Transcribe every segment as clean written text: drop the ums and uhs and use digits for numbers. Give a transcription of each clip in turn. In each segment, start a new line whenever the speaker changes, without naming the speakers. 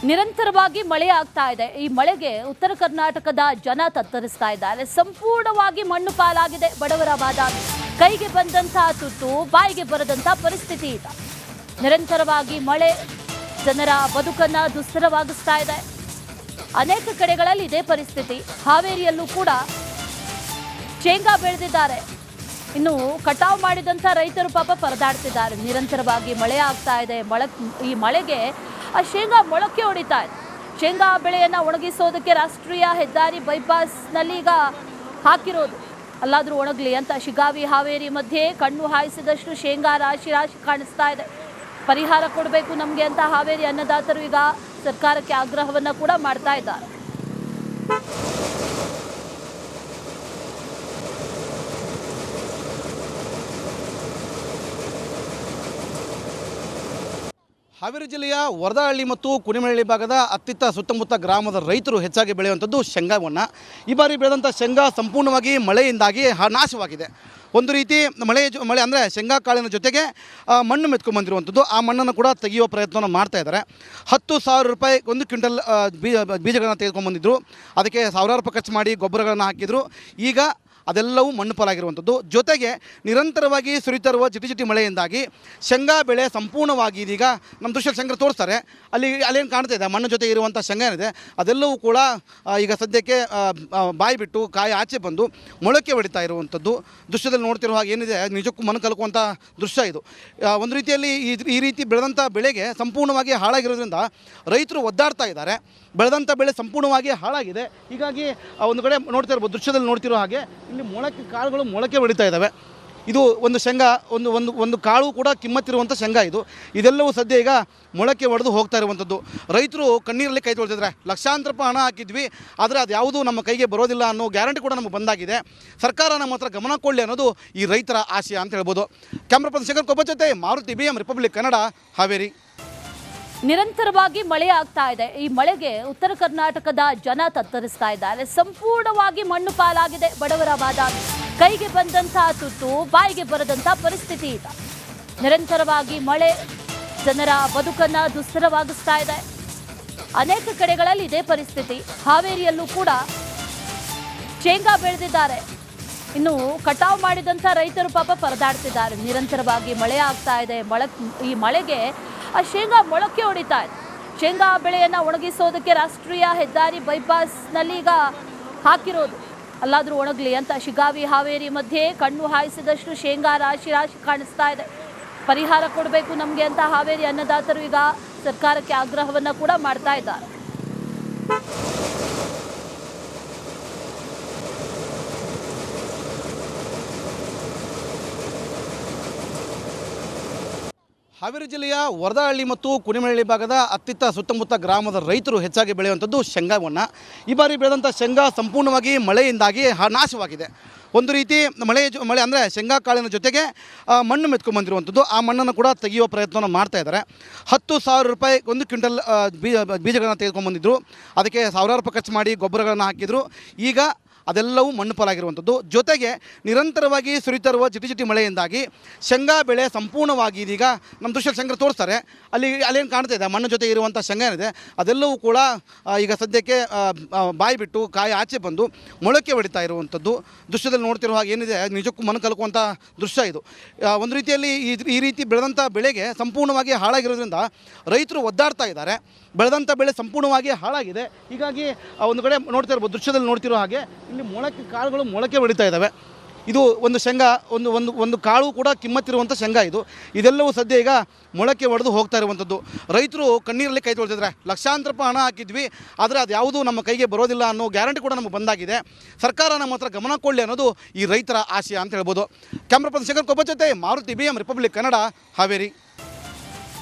ನಿರಂತರವಾಗಿ ಮಳೆ ಆಗ್ತಾ ಇದೆ. ಈ ಮಳೆಗೆ ಉತ್ತರ ಕರ್ನಾಟಕದ ಜನ ತತ್ತರಿಸ್ತಾ ಇದ್ದಾರೆ. ಸಂಪೂರ್ಣವಾಗಿ ಮಣ್ಣು ಪಾಲಾಗಿದೆ ಬಡವರ ಬಾದಾಮಿ. ಕೈಗೆ ಬಂದಂತಹ ತುತ್ತು ಬಾಯಿಗೆ ಬರದಂತಹ ಪರಿಸ್ಥಿತಿ ಇದೆ. ನಿರಂತರವಾಗಿ ಮಳೆ ಜನರ ಬದುಕನ್ನ ದುಸ್ತರವಾಗಿಸ್ತಾ ಇದೆ. ಅನೇಕ ಕಡೆಗಳಲ್ಲಿ ಇದೇ ಪರಿಸ್ಥಿತಿ. ಹಾವೇರಿಯಲ್ಲೂ ಕೂಡ ಶೇಂಗಾ ಬೆಳೆದಿದ್ದಾರೆ. ಇನ್ನು ಕಟಾವು ಮಾಡಿದಂಥ ರೈತರು ಪಾಪ ಪರದಾಡ್ತಿದ್ದಾರೆ. ನಿರಂತರವಾಗಿ ಮಳೆ ಆಗ್ತಾ ಇದೆ. ಈ ಮಳೆಗೆ ಆ ಶೇಂಗಾ ಮೊಳಕೆ ಹೊಡಿತಾ ಇದೆ. ಶೇಂಗಾ ಬೆಳೆಯನ್ನು ಒಣಗಿಸೋದಕ್ಕೆ ರಾಷ್ಟ್ರೀಯ ಹೆದ್ದಾರಿ ಬೈಪಾಸ್ನಲ್ಲಿ ಈಗ ಹಾಕಿರೋದು. ಅಲ್ಲಾದರೂ ಒಣಗಲಿ ಅಂತ ಶಿಗಾವಿ ಹಾವೇರಿ ಮಧ್ಯೆ ಕಣ್ಣು ಹಾಯಿಸಿದಷ್ಟು ಶೇಂಗಾ ರಾಶಿ ರಾಶಿ ಕಾಣಿಸ್ತಾ ಇದೆ. ಪರಿಹಾರ ಕೊಡಬೇಕು ನಮಗೆ ಅಂತ ಹಾವೇರಿ ಅನ್ನದಾತರು ಈಗ ಸರ್ಕಾರಕ್ಕೆ ಆಗ್ರಹವನ್ನು ಕೂಡ ಮಾಡ್ತಾ ಇದ್ದಾರೆ.
ಹಾವೇರಿ ಜಿಲ್ಲೆಯ ವರದಹಳ್ಳಿ ಮತ್ತು ಕುಣಿಮಳ್ಳಿ ಭಾಗದ ಅತ್ತಿತ್ತ ಸುತ್ತಮುತ್ತ ಗ್ರಾಮದ ರೈತರು ಹೆಚ್ಚಾಗಿ ಬೆಳೆಯುವಂಥದ್ದು ಶೇಂಗಾವನ್ನು. ಈ ಬಾರಿ ಬೆಳೆದಂಥ ಶೇಂಗಾ ಸಂಪೂರ್ಣವಾಗಿ ಮಳೆಯಿಂದಾಗಿ ನಾಶವಾಗಿದೆ. ಒಂದು ರೀತಿ ಮಳೆ ಅಂದರೆ ಶೇಂಗಾ ಕಾಳಿನ ಜೊತೆಗೆ ಮಣ್ಣು ಮೆತ್ಕೊಂಡ್ಬಂದಿರುವಂಥದ್ದು. ಆ ಮಣ್ಣನ್ನು ಕೂಡ ತೆಗೆಯುವ ಪ್ರಯತ್ನವನ್ನು ಮಾಡ್ತಾ ಇದ್ದಾರೆ. 10,000 ರೂಪಾಯಿ ಒಂದು ಕ್ವಿಂಟಲ್ ಬೀಜಗಳನ್ನು ತೆಗೆದುಕೊಂಡ್ಬಂದಿದ್ರು. ಅದಕ್ಕೆ ಸಾವಿರಾರು ರೂಪಾಯಿ ಖರ್ಚು ಮಾಡಿ ಗೊಬ್ಬರಗಳನ್ನು ಹಾಕಿದರು. ಈಗ ಅದೆಲ್ಲವೂ ಮಣ್ಣು ಪಾಲಾಗಿರುವಂಥದ್ದು. ಜೊತೆಗೆ ನಿರಂತರವಾಗಿ ಸುರಿತಿರುವ ಚಿಟಿ ಮಳೆಯಿಂದಾಗಿ ಶೇಂಗಾ ಬೆಳೆ ಸಂಪೂರ್ಣವಾಗಿ ಇದೀಗ ನಮ್ಮ ದೃಶ್ಯದಲ್ಲಿ ಶೇಂಗಾ ತೋರಿಸ್ತಾರೆ. ಅಲ್ಲೇನು ಕಾಣ್ತಾ ಇದೆ ಮಣ್ಣು ಜೊತೆ ಇರುವಂಥ ಶೇಂಗಾ ಏನಿದೆ ಅದೆಲ್ಲವೂ ಕೂಡ ಈಗ ಸದ್ಯಕ್ಕೆ ಬಾಯಿ ಬಿಟ್ಟು ಕಾಯಿ ಆಚೆ ಬಂದು ಮೊಳಕೆ ಹೊಡಿತಾ ಇರುವಂಥದ್ದು. ದೃಶ್ಯದಲ್ಲಿ ನೋಡ್ತಿರೋ ಹಾಗೆ ಏನಿದೆ ನಿಜಕ್ಕೂ ಮಣ್ಣು ಕಲ್ಕುವಂಥ ದೃಶ್ಯ ಇದು. ಒಂದು ರೀತಿಯಲ್ಲಿ ಈ ರೀತಿ ಬೆಳೆದಂಥ ಬೆಳೆಗೆ ಸಂಪೂರ್ಣವಾಗಿ ಹಾಳಾಗಿರೋದ್ರಿಂದ ರೈತರು ಒದ್ದಾಡ್ತಾ ಇದ್ದಾರೆ. ಬೆಳೆದಂಥ ಬೆಳೆ ಸಂಪೂರ್ಣವಾಗಿ ಹಾಳಾಗಿದೆ. ಹೀಗಾಗಿ ಒಂದು ಕಡೆ ನೋಡ್ತಾ ಇರ್ಬೋದು, ದೃಶ್ಯದಲ್ಲಿ ನೋಡ್ತಿರೋ ಹಾಗೆ ಇಲ್ಲಿ ಕಾಳುಗಳು ಮೊಳಕೆ ಹೊಡಿತಾ ಇದ್ದಾವೆ. ಇದು ಒಂದು ಶೇಂಗಾ ಒಂದು ಕಾಳು ಕೂಡ ಕಿಮ್ಮತ್ತಿರುವಂಥ ಶೇಂಗಾ ಇದೆಲ್ಲವೂ ಸದ್ಯ ಈಗ ಮೊಳಕೆ ಹೊಡೆದು ಹೋಗ್ತಾ ಇರುವಂಥದ್ದು. ರೈತರು ಕಣ್ಣೀರಲ್ಲಿ ಕೈ ತೊಳ್ತಿದ್ದಾರೆ. ಲಕ್ಷಾಂತರ ರೂಪಾಯಿ ಹಣ ಹಾಕಿದ್ವಿ, ಆದರೆ ಅದು ಯಾವುದೂ ನಮ್ಮ ಕೈಗೆ ಬರೋದಿಲ್ಲ ಅನ್ನೋ ಗ್ಯಾರಂಟಿ ಕೂಡ ನಮಗೆ ಬಂದಾಗಿದೆ. ಸರ್ಕಾರ ನಮ್ಮ ಹತ್ರ ಗಮನ ಕೊಡಲಿ ಅನ್ನೋದು ಈ ರೈತರ ಆಶಯ ಅಂತ ಹೇಳ್ಬೋದು. ಕ್ಯಾಮ್ರಾ ಪರ್ಸನ್ ಶೇಖರ್ ಕೊಬ್ಬ ಜೊತೆ ಮಾರುತಿ BM ರಿಪಬ್ಲಿಕ್ ಕನ್ನಡ, ಹಾವೇರಿ.
ನಿರಂತರವಾಗಿ ಮಳೆ ಆಗ್ತಾ ಇದೆ. ಈ ಮಳೆಗೆ ಉತ್ತರ ಕರ್ನಾಟಕದ ಜನ ತತ್ತರಿಸ್ತಾ ಇದ್ದಾರೆ. ಸಂಪೂರ್ಣವಾಗಿ ಮಣ್ಣು ಪಾಲಾಗಿದೆ ಬಡವರ ಬಾದಾಮಿ. ಕೈಗೆ ಬಂದಂತಹ ತುತ್ತು ಬಾಯಿಗೆ ಬರದಂತಹ ಪರಿಸ್ಥಿತಿ ಇದೆ. ನಿರಂತರವಾಗಿ ಮಳೆ ಜನರ ಬದುಕನ್ನ ದುಸ್ತರವಾಗಿಸ್ತಾ ಇದೆ. ಅನೇಕ ಕಡೆಗಳಲ್ಲಿ ಇದೇ ಪರಿಸ್ಥಿತಿ. ಹಾವೇರಿಯಲ್ಲೂ ಕೂಡ ಶೇಂಗಾ ಬೆಳೆದಿದ್ದಾರೆ. ಇನ್ನು ಕಟಾವು ಮಾಡಿದಂಥ ರೈತರು ಪಾಪ ಪರದಾಡ್ತಿದ್ದಾರೆ. ನಿರಂತರವಾಗಿ ಮಳೆ ಆಗ್ತಾ ಇದೆ. ಈ ಮಳೆಗೆ ಆ ಶೇಂಗಾ ಮೊಳಕೆ ಹೊಡಿತಾ ಇದೆ. ಶೇಂಗಾ ಬೆಳೆಯನ್ನು ಒಣಗಿಸೋದಕ್ಕೆ ರಾಷ್ಟ್ರೀಯ ಹೆದ್ದಾರಿ ಬೈಪಾಸ್ನಲ್ಲಿ ಈಗ ಹಾಕಿರೋದು. ಅಲ್ಲಾದರೂ ಒಣಗಲಿ ಅಂತ ಶಿಗಾವಿ ಹಾವೇರಿ ಮಧ್ಯೆ ಕಣ್ಣು ಹಾಯಿಸಿದಷ್ಟು ಶೇಂಗಾ ರಾಶಿ ರಾಶಿ ಕಾಣಿಸ್ತಾ ಇದೆ. ಪರಿಹಾರ ಕೊಡಬೇಕು ನಮಗೆ ಅಂತ ಹಾವೇರಿ ಅನ್ನದಾತರು ಈಗ ಸರ್ಕಾರಕ್ಕೆ ಆಗ್ರಹವನ್ನು ಕೂಡ ಮಾಡ್ತಾ ಇದ್ದಾರೆ.
ಹಾವೇರಿ ಜಿಲ್ಲೆಯ ವರದಹಳ್ಳಿ ಮತ್ತು ಕುಣಿಮಳ್ಳಿ ಭಾಗದ ಅತ್ತಿತ್ತ ಸುತ್ತಮುತ್ತ ಗ್ರಾಮದ ರೈತರು ಹೆಚ್ಚಾಗಿ ಬೆಳೆಯುವಂಥದ್ದು ಶೇಂಗಾವನ್ನು. ಈ ಬಾರಿ ಬೆಳೆದಂಥ ಶೇಂಗಾ ಸಂಪೂರ್ಣವಾಗಿ ಮಳೆಯಿಂದಾಗಿ ನಾಶವಾಗಿದೆ. ಒಂದು ರೀತಿ ಮಳೆ ಅಂದರೆ ಶೇಂಗಾ ಕಾಳಿನ ಜೊತೆಗೆ ಮಣ್ಣು ಮೆತ್ಕೊಂಡ್ಬಂದಿರುವಂಥದ್ದು. ಆ ಮಣ್ಣನ್ನು ಕೂಡ ತೆಗೆಯುವ ಪ್ರಯತ್ನವನ್ನು ಮಾಡ್ತಾ ಇದ್ದಾರೆ. 10,000 ರೂಪಾಯಿ ಒಂದು ಕ್ವಿಂಟಲ್ ಬೀಜಗಳನ್ನು ತೆಗೆದುಕೊಂಡ್ಬಂದಿದ್ರು. ಅದಕ್ಕೆ ಸಾವಿರಾರು ರೂಪಾಯಿ ಖರ್ಚು ಮಾಡಿ ಗೊಬ್ಬರಗಳನ್ನು ಹಾಕಿದರು. ಈಗ ಅದೆಲ್ಲವೂ ಮಣ್ಣು ಪಾಲಾಗಿರುವಂಥದ್ದು. ಜೊತೆಗೆ ನಿರಂತರವಾಗಿ ಸುರಿತಿರುವ ಚಿಟಿ ಮಳೆಯಿಂದಾಗಿ ಶೇಂಗಾ ಬೆಳೆ ಸಂಪೂರ್ಣವಾಗಿ ಇದೀಗ ನಮ್ಮ ದೃಶ್ಯದಲ್ಲಿ ಶೇಂಗಾ ತೋರಿಸ್ತಾರೆ. ಅಲ್ಲೇನು ಕಾಣ್ತಾ ಇದೆ ಮಣ್ಣು ಜೊತೆ ಇರುವಂಥ ಶೇಂಗಾ ಏನಿದೆ ಅದೆಲ್ಲವೂ ಕೂಡ ಈಗ ಸದ್ಯಕ್ಕೆ ಬಾಯಿ ಬಿಟ್ಟು ಕಾಯಿ ಆಚೆ ಬಂದು ಮೊಳಕೆ ಹೊಡಿತಾ ಇರುವಂಥದ್ದು. ದೃಶ್ಯದಲ್ಲಿ ನೋಡ್ತಿರೋ ಹಾಗೆ ಏನಿದೆ ನಿಜಕ್ಕೂ ಮಣ್ಣು ಕಲ್ಕುವಂಥ ದೃಶ್ಯ ಇದು. ಒಂದು ರೀತಿಯಲ್ಲಿ ಈ ರೀತಿ ಬೆಳೆದಂಥ ಬೆಳೆಗೆ ಸಂಪೂರ್ಣವಾಗಿ ಹಾಳಾಗಿರೋದ್ರಿಂದ ರೈತರು ಒದ್ದಾಡ್ತಾ ಇದ್ದಾರೆ. ಬೆಳೆದಂಥ ಬೆಳೆ ಸಂಪೂರ್ಣವಾಗಿ ಹಾಳಾಗಿದೆ. ಹೀಗಾಗಿ ಒಂದು ಕಡೆ ನೋಡ್ತಾ ಇರ್ಬೋದು, ದೃಶ್ಯದಲ್ಲಿ ನೋಡ್ತಿರೋ ಹಾಗೆ ಇಲ್ಲಿ ಕಾಳುಗಳು ಮೊಳಕೆ ಹೊಡಿತಾ ಇದ್ದಾವೆ. ಇದು ಒಂದು ಶೇಂಗಾ ಒಂದು ಕಾಳು ಕೂಡ ಕಿಮ್ಮತ್ತಿರುವಂಥ ಶೇಂಗಾ ಇದೆಲ್ಲವೂ ಸದ್ಯ ಈಗ ಮೊಳಕೆ ಹೊಡೆದು ಹೋಗ್ತಾ ಇರುವಂಥದ್ದು. ರೈತರು ಕಣ್ಣೀರಲ್ಲಿ ಕೈ ತೊಳ್ತಿದ್ದಾರೆ. ಲಕ್ಷಾಂತರ ರೂಪಾಯಿ ಹಣ ಹಾಕಿದ್ವಿ, ಆದರೆ ಅದು ಯಾವುದೂ ನಮ್ಮ ಕೈಗೆ ಬರೋದಿಲ್ಲ ಅನ್ನೋ ಗ್ಯಾರಂಟಿ ಕೂಡ ನಮಗೆ ಬಂದಾಗಿದೆ. ಸರ್ಕಾರ ನಮ್ಮ ಹತ್ರ ಗಮನ ಕೊಡಲಿ ಅನ್ನೋದು ಈ ರೈತರ ಆಶಯ ಅಂತ ಹೇಳ್ಬೋದು. ಕ್ಯಾಮ್ರಾ ಪರ್ಸನ್ ಶೇಖರ್ ಕೊಬ್ಬ ಜೊತೆ ಮಾರುತಿ BM ರಿಪಬ್ಲಿಕ್ ಕನ್ನಡ, ಹಾವೇರಿ.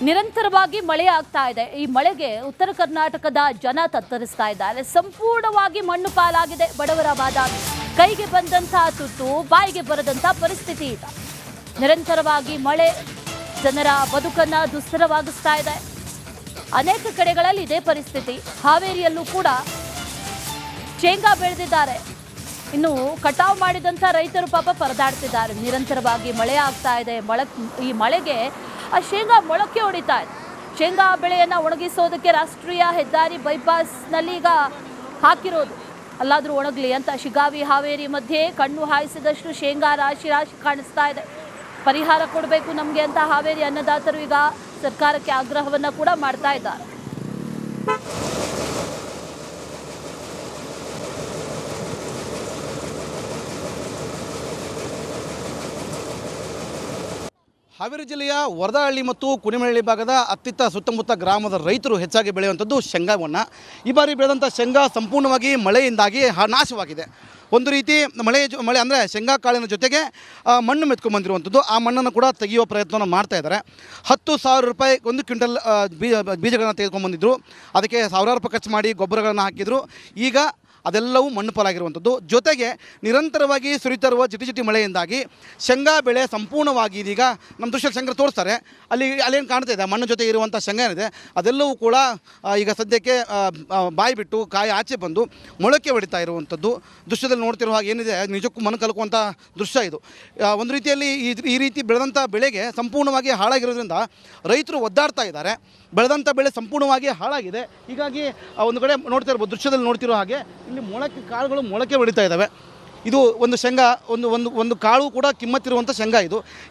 ನಿರಂತರವಾಗಿ ಮಳೆ ಆಗ್ತಾ ಇದೆ. ಈ ಮಳೆಗೆ ಉತ್ತರ ಕರ್ನಾಟಕದ ಜನ ತತ್ತರಿಸ್ತಾ ಇದ್ದಾರೆ. ಸಂಪೂರ್ಣವಾಗಿ ಮಣ್ಣು ಪಾಲಾಗಿದೆ ಬಡವರ ಬಾದಾಮಿ. ಕೈಗೆ ಬಂದಂತಹ ತುತ್ತು ಬಾಯಿಗೆ ಬರದಂತಹ ಪರಿಸ್ಥಿತಿ ಇದೆ. ನಿರಂತರವಾಗಿ ಮಳೆ ಜನರ ಬದುಕನ್ನ ದುಸ್ತರವಾಗಿಸ್ತಾ ಇದೆ. ಅನೇಕ ಕಡೆಗಳಲ್ಲಿ ಇದೇ ಪರಿಸ್ಥಿತಿ. ಹಾವೇರಿಯಲ್ಲೂ ಕೂಡ ಶೇಂಗಾ ಬೆಳೆದಿದ್ದಾರೆ. ಇನ್ನು ಕಟಾವು ಮಾಡಿದಂಥ ರೈತರು ಪಾಪ ಪರದಾಡ್ತಿದ್ದಾರೆ. ನಿರಂತರವಾಗಿ ಮಳೆ ಆಗ್ತಾ ಇದೆ. ಈ ಮಳೆಗೆ ಆ ಶೇಂಗಾ ಮೊಳಕೆ ಹೊಡಿತಾ ಇದೆ. ಶೇಂಗಾ ಬೆಳೆಯನ್ನು ಒಣಗಿಸೋದಕ್ಕೆ ರಾಷ್ಟ್ರೀಯ ಹೆದ್ದಾರಿ ಬೈಪಾಸ್ನಲ್ಲಿ ಈಗ ಹಾಕಿರೋದು. ಅಲ್ಲಾದರೂ ಒಣಗಲಿ ಅಂತ ಶಿಗ್ಗಾವಿ ಹಾವೇರಿ ಮಧ್ಯೆ ಕಣ್ಣು ಹಾಯಿಸಿದಷ್ಟು ಶೇಂಗಾ ರಾಶಿ ರಾಶಿ ಕಾಣಿಸ್ತಾ ಇದೆ. ಪರಿಹಾರ ಕೊಡಬೇಕು ನಮಗೆ ಅಂತ ಹಾವೇರಿ ಅನ್ನದಾತರು ಈಗ ಸರ್ಕಾರಕ್ಕೆ ಆಗ್ರಹವನ್ನು ಕೂಡ ಮಾಡ್ತಾ ಇದ್ದಾರೆ.
ಹಾವೇರಿ ಜಿಲ್ಲೆಯ ವರದಹಳ್ಳಿ ಮತ್ತು ಕುಣಿಮಳ್ಳಿ ಭಾಗದ ಅತ್ತಿತ್ತ ಸುತ್ತಮುತ್ತ ಗ್ರಾಮದ ರೈತರು ಹೆಚ್ಚಾಗಿ ಬೆಳೆಯುವಂಥದ್ದು ಶೇಂಗಾವನ್ನು. ಈ ಬಾರಿ ಬೆಳೆದಂಥ ಶೇಂಗಾ ಸಂಪೂರ್ಣವಾಗಿ ಮಳೆಯಿಂದಾಗಿ ನಾಶವಾಗಿದೆ. ಒಂದು ರೀತಿ ಮಳೆ ಅಂದರೆ ಶೇಂಗಾ ಕಾಳಿನ ಜೊತೆಗೆ ಮಣ್ಣು ಮೆತ್ಕೊಂಡ್ಬಂದಿರುವಂಥದ್ದು. ಆ ಮಣ್ಣನ್ನು ಕೂಡ ತೆಗೆಯುವ ಪ್ರಯತ್ನವನ್ನು ಮಾಡ್ತಾ ಇದ್ದಾರೆ. 10,000 ರೂಪಾಯಿ ಒಂದು ಕ್ವಿಂಟಲ್ ಬೀಜಗಳನ್ನು ತೆಗೆದುಕೊಂಡ್ಬಂದಿದ್ರು. ಅದಕ್ಕೆ ಸಾವಿರಾರು ರೂಪಾಯಿ ಖರ್ಚು ಮಾಡಿ ಗೊಬ್ಬರಗಳನ್ನು ಹಾಕಿದರು. ಈಗ ಅದೆಲ್ಲವೂ ಮಣ್ಣು ಪಾಲಾಗಿರುವಂಥದ್ದು. ಜೊತೆಗೆ ನಿರಂತರವಾಗಿ ಸುರಿತಿರುವ ಚಿಟಿ ಮಳೆಯಿಂದಾಗಿ ಶೇಂಗಾ ಬೆಳೆ ಸಂಪೂರ್ಣವಾಗಿ ಇದೀಗ ನಮ್ಮ ದೃಶ್ಯದಲ್ಲಿ ಶೇಂಗಾ ತೋರಿಸ್ತಾರೆ. ಅಲ್ಲೇನು ಕಾಣ್ತಾ ಇದೆ ಮಣ್ಣು ಜೊತೆ ಇರುವಂಥ ಶೇಂಗಾ ಏನಿದೆ ಅದೆಲ್ಲವೂ ಕೂಡ ಈಗ ಸದ್ಯಕ್ಕೆ ಬಾಯಿ ಬಿಟ್ಟು ಕಾಯಿ ಆಚೆ ಬಂದು ಮೊಳಕೆ ಹೊಡಿತಾ ಇರುವಂಥದ್ದು. ದೃಶ್ಯದಲ್ಲಿ ನೋಡ್ತಿರೋ ಹಾಗೆ ಏನಿದೆ ನಿಜಕ್ಕೂ ಮಣ್ಣು ಕಲ್ಕುವಂಥ ದೃಶ್ಯ ಇದು. ಒಂದು ರೀತಿಯಲ್ಲಿ ಈ ರೀತಿ ಬೆಳೆದಂಥ ಬೆಳೆಗೆ ಸಂಪೂರ್ಣವಾಗಿ ಹಾಳಾಗಿರೋದ್ರಿಂದ ರೈತರು ಒದ್ದಾಡ್ತಾ ಇದ್ದಾರೆ. ಬೆಳೆದಂಥ ಬೆಳೆ ಸಂಪೂರ್ಣವಾಗಿ ಹಾಳಾಗಿದೆ. ಹೀಗಾಗಿ ಒಂದು ಕಡೆ ನೋಡ್ತಾ ಇರ್ಬೋದು, ದೃಶ್ಯದಲ್ಲಿ ನೋಡ್ತಿರೋ ಹಾಗೆ ಇಲ್ಲಿ ಕಾಳುಗಳು ಮೊಳಕೆ ಹೊಡಿತಾ ಇದ್ದಾವೆ. ಇದು ಒಂದು ಶೇಂಗಾ ಒಂದು ಕಾಳು ಕೂಡ ಕಿಮ್ಮತ್ತಿರುವಂಥ ಶೇಂಗಾ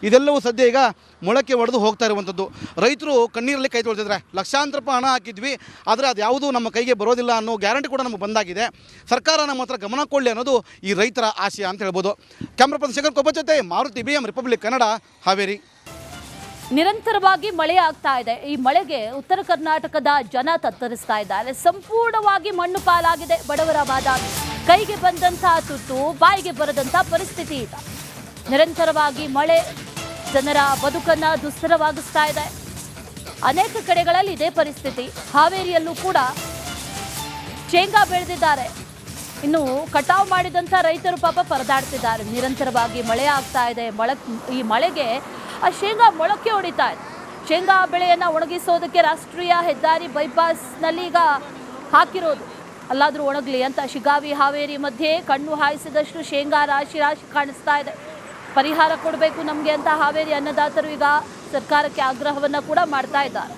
ಇದೆಲ್ಲವೂ ಸದ್ಯ ಈಗ ಮೊಳಕೆ ಹೊಡೆದು ಹೋಗ್ತಾ ಇರುವಂಥದ್ದು. ರೈತರು ಕಣ್ಣೀರಲ್ಲಿ ಕೈ ತೊಳ್ತಿದ್ದಾರೆ. ಲಕ್ಷಾಂತರ ರೂಪಾಯಿ ಹಣ ಹಾಕಿದ್ವಿ, ಆದರೆ ಅದು ಯಾವುದೂ ನಮ್ಮ ಕೈಗೆ ಬರೋದಿಲ್ಲ ಅನ್ನೋ ಗ್ಯಾರಂಟಿ ಕೂಡ ನಮಗೆ ಬಂದಾಗಿದೆ. ಸರ್ಕಾರ ನಮ್ಮ ಹತ್ರ ಗಮನ ಕೊಡಲಿ ಅನ್ನೋದು ಈ ರೈತರ ಆಶಯ ಅಂತ ಹೇಳ್ಬೋದು. ಕ್ಯಾಮ್ರಾ ಪರ್ಸನ್ ಶೇಖರ್ ಕೊಬ್ಬ ಜೊತೆ ಮಾರುತಿ BM ರಿಪಬ್ಲಿಕ್ ಕನ್ನಡ, ಹಾವೇರಿ.
ನಿರಂತರವಾಗಿ ಮಳೆ ಆಗ್ತಾ ಇದೆ. ಈ ಮಳೆಗೆ ಉತ್ತರ ಕರ್ನಾಟಕದ ಜನ ತತ್ತರಿಸ್ತಾ ಇದ್ದಾರೆ. ಸಂಪೂರ್ಣವಾಗಿ ಮಣ್ಣು ಪಾಲಾಗಿದೆ ಬಡವರ ಬಾದಾಮಿ. ಕೈಗೆ ಬಂದಂತಹ ತುತ್ತು ಬಾಯಿಗೆ ಬರದಂತಹ ಪರಿಸ್ಥಿತಿ ಇದೆ. ನಿರಂತರವಾಗಿ ಮಳೆ ಜನರ ಬದುಕನ್ನು ದುಸ್ತರವಾಗಿಸ್ತಾ ಇದೆ. ಅನೇಕ ಕಡೆಗಳಲ್ಲಿ ಇದೇ ಪರಿಸ್ಥಿತಿ. ಹಾವೇರಿಯಲ್ಲೂ ಕೂಡ ಶೇಂಗಾ ಬೆಳೆದಿದ್ದಾರೆ. ಇನ್ನು ಕಟಾವು ಮಾಡಿದಂಥ ರೈತರು ಪಾಪ ಪರದಾಡ್ತಿದ್ದಾರೆ. ನಿರಂತರವಾಗಿ ಮಳೆ ಆಗ್ತಾ ಇದೆ. ಈ ಮಳೆಗೆ ಆ ಶೇಂಗಾ ಮೊಳಕೆ ಹೊಡಿತಾ ಇದೆ. ಶೇಂಗಾ ಬೆಳೆಯನ್ನು ಒಣಗಿಸೋದಕ್ಕೆ ರಾಷ್ಟ್ರೀಯ ಹೆದ್ದಾರಿ ಬೈಪಾಸ್ನಲ್ಲಿ ಈಗ ಹಾಕಿರೋದು. ಅಲ್ಲಾದರೂ ಒಣಗಲಿ ಅಂತ ಶಿಗ್ಗಾವಿ ಹಾವೇರಿ ಮಧ್ಯೆ ಕಣ್ಣು ಹಾಯಿಸಿದಷ್ಟು ಶೇಂಗಾ ರಾಶಿ ರಾಶಿ ಕಾಣಿಸ್ತಾ ಇದೆ. ಪರಿಹಾರ ಕೊಡಬೇಕು ನಮಗೆ ಅಂತ ಹಾವೇರಿ ಅನ್ನದಾತರು ಈಗ ಸರ್ಕಾರಕ್ಕೆ ಆಗ್ರಹವನ್ನು ಕೂಡ ಮಾಡ್ತಾ ಇದ್ದಾರೆ.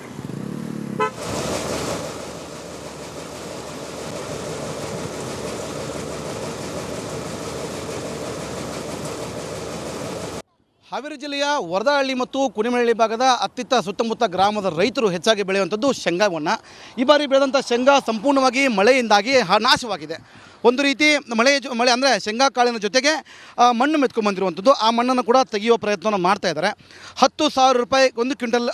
ಹಾವೇರಿ ಜಿಲ್ಲೆಯ ವರದಹಳ್ಳಿ ಮತ್ತು ಕುಣಿಮಳ್ಳಿ ಭಾಗದ ಅತ್ತಿತ್ತ ಸುತ್ತಮುತ್ತ ಗ್ರಾಮದ ರೈತರು ಹೆಚ್ಚಾಗಿ ಬೆಳೆಯುವಂಥದ್ದು ಶೇಂಗಾವನ್ನು. ಈ ಬಾರಿ ಬೆಳೆದಂಥ ಶೇಂಗಾ ಸಂಪೂರ್ಣವಾಗಿ ಮಳೆಯಿಂದಾಗಿ ನಾಶವಾಗಿದೆ. ಒಂದು ರೀತಿ ಮಳೆ ಅಂದರೆ ಶೇಂಗಾ ಕಾಳಿನ ಜೊತೆಗೆ ಮಣ್ಣು ಮೆತ್ಕೊಂಡ್ಬಂದಿರುವಂಥದ್ದು. ಆ ಮಣ್ಣನ್ನು ಕೂಡ ತೆಗೆಯುವ ಪ್ರಯತ್ನವನ್ನು ಮಾಡ್ತಾ ಇದ್ದಾರೆ. 10,000 ರೂಪಾಯಿ ಒಂದು ಕ್ವಿಂಟಲ್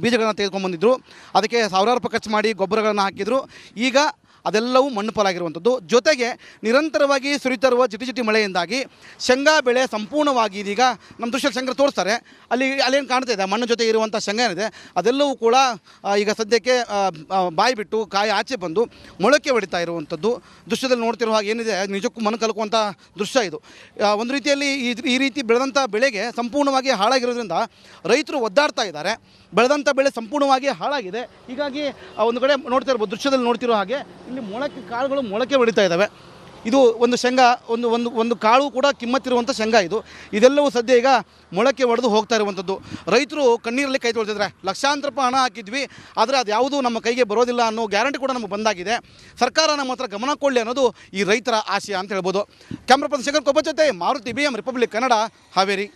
ಬೀಜಗಳನ್ನು ತೆಗೆದುಕೊಂಡ್ಬಂದಿದ್ರು. ಅದಕ್ಕೆ ಸಾವಿರಾರು ರೂಪಾಯಿ ಖರ್ಚು ಮಾಡಿ ಗೊಬ್ಬರಗಳನ್ನು ಹಾಕಿದರು. ಈಗ ಅದೆಲ್ಲವೂ ಮಣ್ಣು ಪಾಲಾಗಿರುವಂಥದ್ದು. ಜೊತೆಗೆ ನಿರಂತರವಾಗಿ ಸುರಿತಿರುವ ಚಿಟಿ ಮಳೆಯಿಂದಾಗಿ ಶೇಂಗಾ ಬೆಳೆ ಸಂಪೂರ್ಣವಾಗಿ ಇದೀಗ ನಮ್ಮ ದೃಶ್ಯದಲ್ಲಿ ಶೇಂಗಾ ತೋರಿಸ್ತಾರೆ. ಅಲ್ಲೇನು ಕಾಣ್ತಾ ಇದೆ ಮಣ್ಣು ಜೊತೆ ಇರುವಂಥ ಶೇಂಗಾ ಏನಿದೆ ಅದೆಲ್ಲವೂ ಕೂಡ ಈಗ ಸದ್ಯಕ್ಕೆ ಬಾಯಿ ಬಿಟ್ಟು ಕಾಯಿ ಆಚೆ ಬಂದು ಮೊಳಕೆ ಹೊಡಿತಾ ಇರುವಂಥದ್ದು. ದೃಶ್ಯದಲ್ಲಿ ನೋಡ್ತಿರೋ ಹಾಗೆ ಏನಿದೆ ನಿಜಕ್ಕೂ ಮಣ್ಣು ಕಲ್ಕುವಂಥ ದೃಶ್ಯ ಇದು. ಒಂದು ರೀತಿಯಲ್ಲಿ ಈ ರೀತಿ ಬೆಳೆದಂಥ ಬೆಳೆಗೆ ಸಂಪೂರ್ಣವಾಗಿ ಹಾಳಾಗಿರೋದ್ರಿಂದ ರೈತರು ಒದ್ದಾಡ್ತಾ ಇದ್ದಾರೆ. ಬೆಳೆದಂಥ ಬೆಳೆ ಸಂಪೂರ್ಣವಾಗಿ ಹಾಳಾಗಿದೆ. ಹೀಗಾಗಿ ಒಂದು ಕಡೆ ನೋಡ್ತಾ ಇರ್ಬೋದು, ದೃಶ್ಯದಲ್ಲಿ ನೋಡ್ತಿರೋ ಹಾಗೆ ಇಲ್ಲಿ ಕಾಳುಗಳು ಮೊಳಕೆ ಹೊಡಿತಾ ಇದ್ದಾವೆ. ಇದು ಒಂದು ಶೇಂಗಾ ಒಂದು ಕಾಳು ಕೂಡ ಕಿಮ್ಮತ್ತಿರುವಂಥ ಶೇಂಗಾ ಇದೆಲ್ಲವೂ ಸದ್ಯ ಈಗ ಮೊಳಕೆ ಹೊಡೆದು ಹೋಗ್ತಾ ಇರುವಂಥದ್ದು. ರೈತರು ಕಣ್ಣೀರಲ್ಲಿ ಕೈ ತೊಳ್ತಿದ್ದಾರೆ. ಲಕ್ಷಾಂತರ ರೂಪಾಯಿ ಹಣ ಹಾಕಿದ್ವಿ, ಆದರೆ ಅದು ಯಾವುದೂ ನಮ್ಮ ಕೈಗೆ ಬರೋದಿಲ್ಲ ಅನ್ನೋ ಗ್ಯಾರಂಟಿ ಕೂಡ ನಮಗೆ ಬಂದಾಗಿದೆ. ಸರ್ಕಾರ ನಮ್ಮ ಹತ್ರ ಗಮನ ಕೊಡಲಿ ಅನ್ನೋದು ಈ ರೈತರ ಆಶಯ ಅಂತ ಹೇಳ್ಬೋದು. ಕ್ಯಾಮ್ರಾ ಪರ್ಸನ್ ಶೇಖರ್ ಕೊಬ್ಬ ಜೊತೆ ಮಾರುತಿ BM ರಿಪಬ್ಲಿಕ್ ಕನ್ನಡ, ಹಾವೇರಿ.